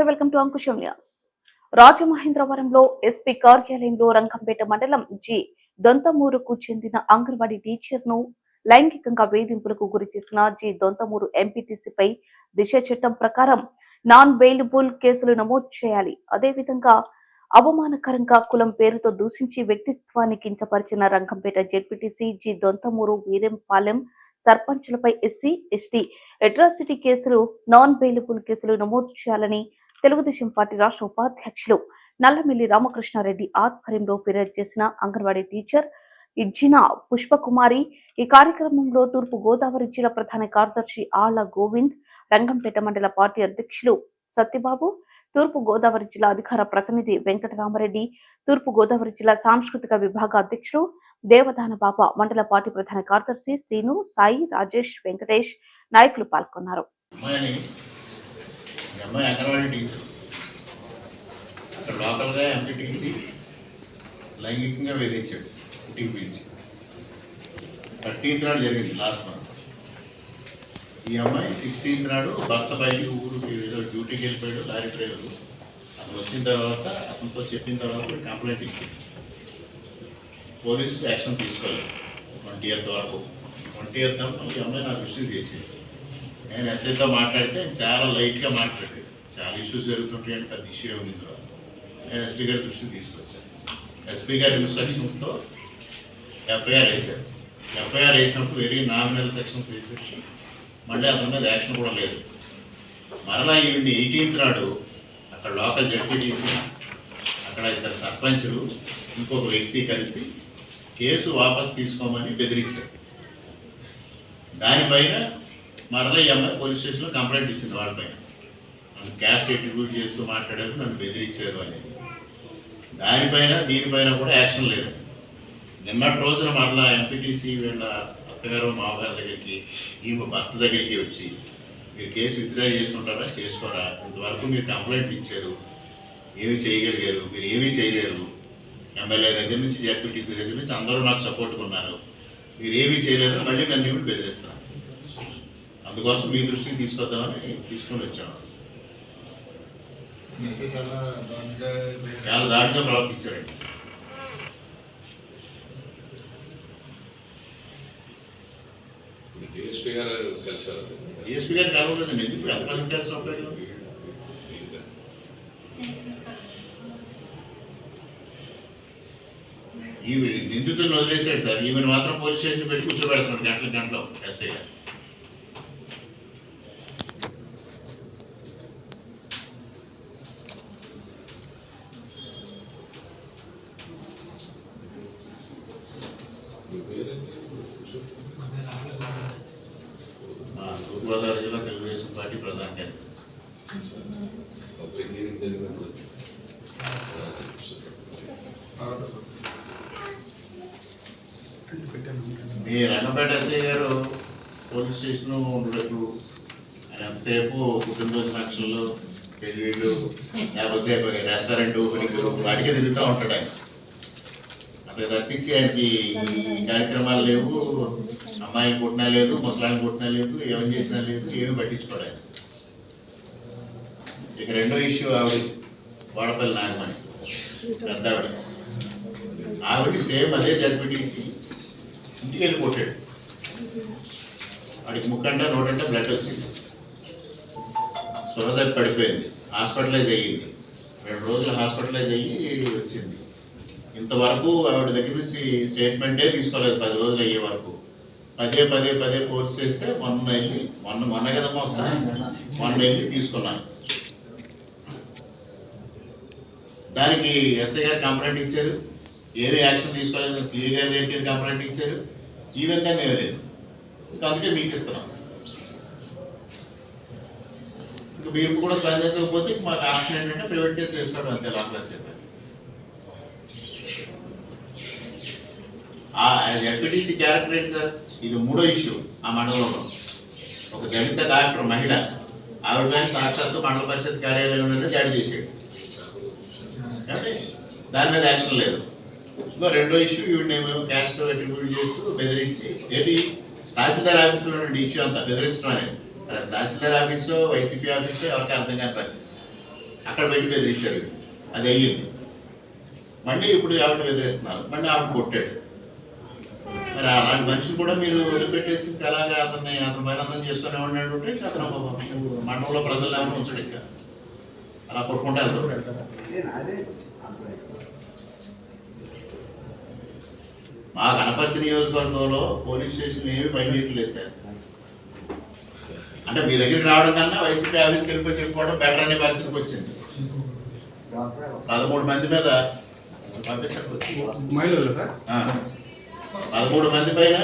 Welcome to Ankusham news. రాజమహేంద్రవరంలో SP కార్యాలయంలో రంగంపేట మండలం జి దొంతమూరుకు చెందిన అంగన్వాడీ టీచర్ను లైంగికంగా వేధింపులకు గురిచేసిన జి దొంతమూరు ఎంపీటీసీపై దిశ చట్టం ప్రకారం నాన్ బెయిలబుల్ కేసులు నమోదు చేయాలి. అదేవిధంగా అవమానకరంగా కులం పేరుతో దూషించి వ్యక్తిత్వాన్ని కించపరిచిన రంగంపేట జెడ్పీటీసీ జి దొంతమూరు వీరంపాలెం సర్పంచులపై ఎస్సీ ఎస్టీ అట్రాసిటీ కేసులు నాన్ బెయిలబుల్ కేసులు నమోదు చేయాలని తెలుగుదేశం పార్టీ రాష్ట్ర ఉపాధ్యక్షులు నల్లమిల్లి రామకృష్ణారెడ్డి ఆధ్వర్యంలో ఫిర్యాదు చేసిన అంగన్వాడీ టీచర్ ఇజ్జిన పుష్పకుమారి ఈ కార్యక్రమంలో తూర్పు గోదావరి జిల్లా ప్రధాన కార్యదర్శి ఆళ్ల గోవింద్, రంగంపేట మండల పార్టీ అధ్యక్షులు సత్యబాబు, తూర్పు గోదావరి జిల్లా అధికార ప్రతినిధి వెంకటరామరెడ్డి, తూర్పు గోదావరి జిల్లా సాంస్కృతిక విభాగ అధ్యక్షులు దేవదాన బాబా, మండల పార్టీ ప్రధాన కార్యదర్శి శ్రీను, సాయి, రాజేష్, వెంకటేష్ నాయకులు పాల్గొన్నారు. లైంగికంగా వేధించాడు. ఇంటికి పిలిచి 13th నాడు జరిగింది లాస్ట్ మంత్. ఈ అమ్మాయి 16th నాడు భర్త బయటికి ఊరికి ఏదో డ్యూటీకి వెళ్ళిపోయాడు, లారీ డ్రైవరు. అతను వచ్చిన తర్వాత అతనితో చెప్పిన తర్వాత కంప్లైంట్ ఇచ్చింది. పోలీసు యాక్షన్ తీసుకోలేదు 20th వరకు. 20th ఈ అమ్మాయి నా దృష్టికి తెచ్చింది. నేను ఎస్ఐతో మాట్లాడితే చాలా లైట్గా మాట్లాడాడు. చాలా ఇష్యూస్ జరుగుతుంటాయంటే పెద్ద ఇష్యూ ఉంది ఇందులో. నేను ఎస్పీ గారి దృష్టికి తీసుకొచ్చాను. ఎస్పీ గారి ఇన్స్ట్రక్షన్స్తో ఎఫ్ఐఆర్ వేశారు. ఎఫ్ఐఆర్ వేసినప్పుడు వెరీ నామినల్ సెక్షన్స్ వేసేసి మళ్ళీ అతని మీద యాక్షన్ కూడా లేదు. మరలా ఈవిడ్ని 18th నాడు అక్కడ లోకల్ జడ్పీటీసీ, అక్కడ ఇద్దరు సర్పంచులు, ఇంకొక వ్యక్తి కలిసి కేసు వాపస్ తీసుకోమని బెదిరించారు. దానిపైన మరలా ఈ అమ్మాయి పోలీస్ స్టేషన్లో కంప్లైంట్ ఇచ్చింది. వాళ్ళపైన నన్ను క్యాస్ట్ ఎట్రిబ్యూట్ చేస్తూ మాట్లాడారు, నన్ను బెదిరించారు అనేది. దానిపైన దీనిపైన కూడా యాక్షన్ లేదు. నిన్నటి రోజున మరలా ఎంపీటీసీ వీళ్ళ అత్తగారు మామగారి దగ్గరికి, ఈమె భర్త దగ్గరికి వచ్చి మీరు కేసు విత్డ్రా చేసుకుంటారా చేసుకోరా, ఇంతవరకు మీరు కంప్లైంట్ ఇచ్చారు, ఏమి చేయగలిగారు, మీరు ఏమీ చేయలేరు, ఎమ్మెల్యే దగ్గర నుంచి జడ్పీటీసీ దగ్గర నుంచి అందరూ నాకు సపోర్ట్గా ఉన్నారు, మీరు ఏమీ చేయలేరు, మళ్ళీ నన్ను ఏమి బెదిరిస్తాను. అందుకోసం మీ దృష్టికి తీసుకొద్దామని తీసుకొని వచ్చాము. చాలా దారుణంగా ప్రవర్తించారండి. డిఎస్పీ గారు కలిసారు. డిఎస్పీ గారు కలవలేదండి. ఎందుకు ఎంతమంది కలిసి ఉంటారు? ఈ నిందితులను వదిలేశాడు సార్. ఈమెను మాత్రం పోలీస్ స్టేషన్ పెట్టి కూర్చోబెడుతున్నాడు గంటలో ఎస్ఐ గారు. తూర్పుగోదావరి జిల్లా తెలుగుదేశం పార్టీ ప్రధాన కార్యదర్శి. మీ రంగంపేట ఎస్ఐ గారు పోలీస్ స్టేషన్ ఉండలేదు. ఆయన ఎంతసేపు పుట్టినరోజు ఫంక్షన్లు, పెళ్ళిళ్ళు, లేకపోతే రెస్టారెంట్ ఓపెనింగ్ వాటికే తిరుగుతూ ఉంటాడు. ఆయన అతను తప్పించి ఆయనకి కార్యక్రమాలు లేవు, అమ్మాయిని పుట్టినా లేదు, ముసలాయిని పుట్టినా లేదు, ఏమని చేసినా లేదు, ఏమి పట్టించుకోవాలి. ఇక రెండో ఇష్యూ ఆవిడ వాడపల్లి నాగమణి పెద్ద ఆవిడ సేమ్ అదే జడ్పీటీసీ ఇంటికి వెళ్ళి కొట్టాడు. వాడికి ముక్కంట నోటంటే బ్లడ్ వచ్చింది, స్పృహ పడిపోయింది, హాస్పిటలైజ్ అయ్యింది. 2 రోజులు హాస్పిటలైజ్ అయ్యి వచ్చింది. ఇంతవరకు ఆవిడ దగ్గర నుంచి స్టేట్మెంటే తీసుకోలేదు. 10 రోజులు అయ్యే వరకు పదే ఫోర్స్ చేస్తే మొన్న కదమ్మా వెళ్ళి తీసుకున్నాను. దానికి ఎస్ఐ గారు కంప్లైంట్ ఇచ్చారు, ఏమీ యాక్షన్ తీసుకోలేదు. సిఐ గారి దగ్గర కంప్లైంట్ ఇచ్చారు, ఈవెన్ కానీ లేదు. ఇంకా అందుకే మీకు ఇస్తున్నాం. ఇంకా మీరు కూడా స్పందించకపోతే మాకు ఆప్షన్ ఏంటంటే ప్రైవేట్ కేసు వేసుకోవడం అంతే. లాప్లెస్ జడ్పీటీసీ క్యారెక్టర్ ఏంటి సార్? ఇది 3వ ఇష్యూ ఆ మండలంలో. ఒక దళిత డాక్టర్ మహిళ, ఆవిడ పైన సాక్షాత్తు మండల పరిషత్ కార్యాలయంలోనే జారీ చేసాడు. కాబట్టి దాని మీద యాక్షన్ లేదు. ఇంకో 2వ ఇష్యూ ఈవిడేమో క్యాస్ట్ అట్రిబ్యూట్ చేస్తూ బెదిరించి, ఏంటి తహసీల్దార్ ఆఫీసులో నుండి ఇష్యూ అంతా బెదిరించడం అనేది. తహసీల్దార్ ఆఫీసు, వైసీపీ ఆఫీసు ఎవరికి అర్థం కాని పరిస్థితి. అక్కడ పెట్టి బెదిరించారు. అది అయ్యింది. మళ్ళీ ఇప్పుడు ఆవిడ బెదిరిస్తున్నారు, మళ్ళీ ఆవిడ కొట్టాడు. మరి అలాంటి మనిషి కూడా మీరు వదిలిపెట్టేసి ఇంకా అలాగే అతని బలవంతం చేసుకునే ఉన్నాడు. అతను మండలంలో ప్రజలు ఏమైనా ఉంచడు, ఇంకా అలా కొట్టుకుంటే వెళ్తారు. మా గణపతి నియోజకవర్గంలో పోలీస్ స్టేషన్ ఏమి పనిచేయట్లేదు సార్. అంటే మీ దగ్గరికి రావడం కన్నా వైసీపీ ఆఫీస్కి వెళ్ళిపోయి చెప్పుకోవడం బెటర్ అనే పరిస్థితికి వచ్చింది. 13 మంది మీద పంపించండి. 13 మంది పైన